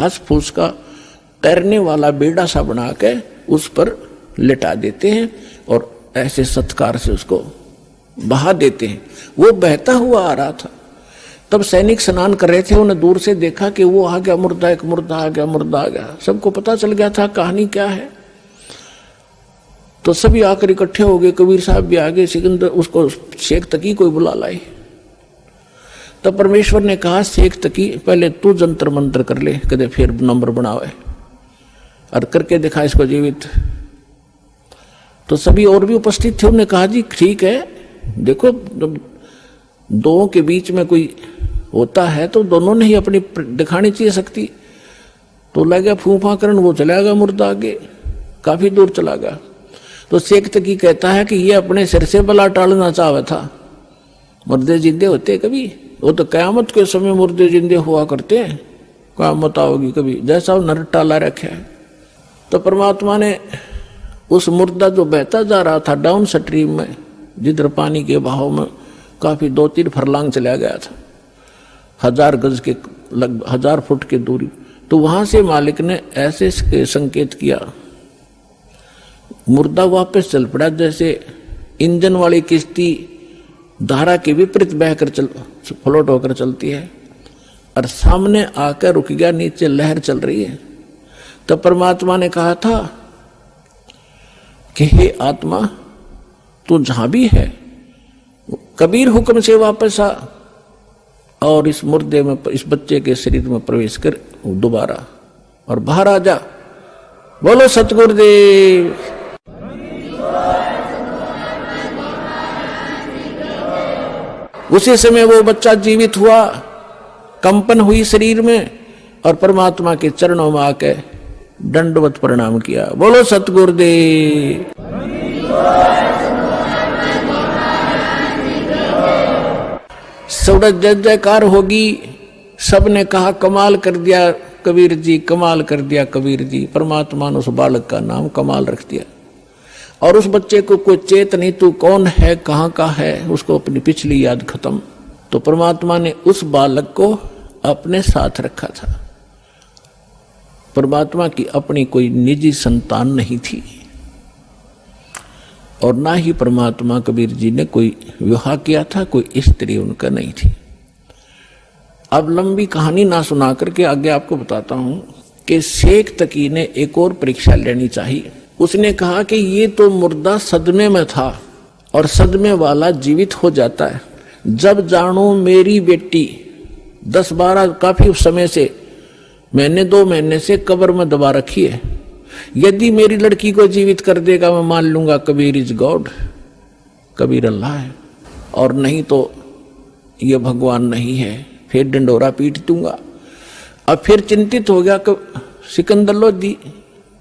घास फूस का तैरने वाला बेड़ा सा बना के उस पर लिटा देते हैं और ऐसे सत्कार से उसको बहा देते हैं। वो बहता हुआ आ रहा था, तब सैनिक स्नान कर रहे थे, उन्हें दूर से देखा कि वो आ गया मुर्दा, एक मुर्दा आ गया, मुर्दा आ गया। सबको पता चल गया था कहानी क्या है, तो सभी आकर इकट्ठे हो गए। कबीर साहब भी आ गए, सिकंदर उसको शेख तकी कोई बुला लाए। तब परमेश्वर ने कहा, शेख तकी पहले तू जंतर मंत्र कर ले, कदे फिर नंबर बनावे और करके दिखा इसको जीवित। तो सभी और भी उपस्थित थे, उन्होंने कहा जी ठीक है, देखो दो के बीच में कोई होता है तो दोनों ने ही अपनी दिखानी चाहिए शक्ति। तो लगा फूफा करन, वो चला गया मुर्दा आगे, काफी दूर चला गया। तो शेख तकी कहता है कि ये अपने सिर से बला टालना चाहता था। मुर्दे जिंदे होते कभी, वो तो कयामत के समय मुर्दे जिंदे हुआ करते हैं, कयामत आओगी कभी, जैसा वो नर टाला रखे है। तो परमात्मा ने उस मुर्दा जो बहता जा रहा था डाउन स्ट्रीम में, जिधर पानी के बहाव में काफी 2-3 फरलांग चला गया था, 1000 गज के लगभग 1000 फुट की दूरी, तो वहां से मालिक ने ऐसे संकेत किया, मुर्दा वापस चल पड़ा। जैसे इंजन वाली किश्ती धारा के विपरीत बहकर फ्लोट होकर चलती है, और सामने आकर रुक गया, नीचे लहर चल रही है। तो परमात्मा ने कहा था कि हे आत्मा, तू जहां भी है, कबीर हुक्म से वापस आ और इस मुर्दे में, इस बच्चे के शरीर में प्रवेश कर दोबारा और बाहर आ जा। बोलो सतगुरुदेव। उसी समय वो बच्चा जीवित हुआ, कंपन हुई शरीर में, और परमात्मा के चरणों में आके दंडवत प्रणाम किया। बोलो सतगुरुदेव। सौड़क जय जयकार होगी। सबने कहा कमाल कर दिया कबीर जी, कमाल कर दिया कबीर जी। परमात्मा ने उस बालक का नाम कमाल रख दिया। और उस बच्चे को कोई चेत नहीं, तू कौन है, कहाँ का है, उसको अपनी पिछली याद खत्म। तो परमात्मा ने उस बालक को अपने साथ रखा था। परमात्मा की अपनी कोई निजी संतान नहीं थी, और ना ही परमात्मा कबीर जी ने कोई विवाह किया था, कोई स्त्री उनका नहीं थी। अब लंबी कहानी ना सुना करके आगे आपको बताता हूं कि शेख तकी ने एक और परीक्षा लेनी चाहिए। उसने कहा कि ये तो मुर्दा सदमे में था, और सदमे वाला जीवित हो जाता है। जब जानू मेरी बेटी 10-12 काफी समय से, महीने 2 महीने से कब्र में दबा रखी है, यदि मेरी लड़की को जीवित कर देगा, मैं मान लूंगा कबीर इज गॉड, कबीर अल्लाह है, और नहीं तो ये भगवान नहीं है, फिर डंडोरा पीट दूंगा। अब फिर चिंतित हो गया सिकंदर लोधी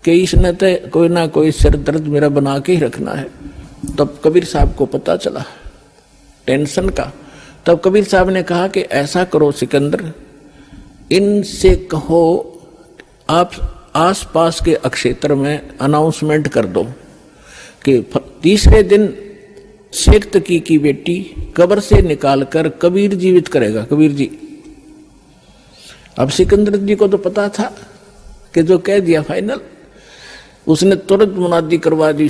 कि इसने तो कोई ना कोई सिर दर्द मेरा बना के ही रखना है। तब कबीर साहब को पता चला टेंशन का। तब कबीर साहब ने कहा कि ऐसा करो सिकंदर, इनसे कहो आप आसपास के अक्षेत्र में अनाउंसमेंट कर दो कि तीसरे दिन शेख तकी की बेटी कब्र से निकालकर कबीर जीवित करेगा, कबीर जी। अब सिकंदर जी को तो पता था कि जो कह दिया फाइनल, उसने तुरंत मुनादी करवा दी,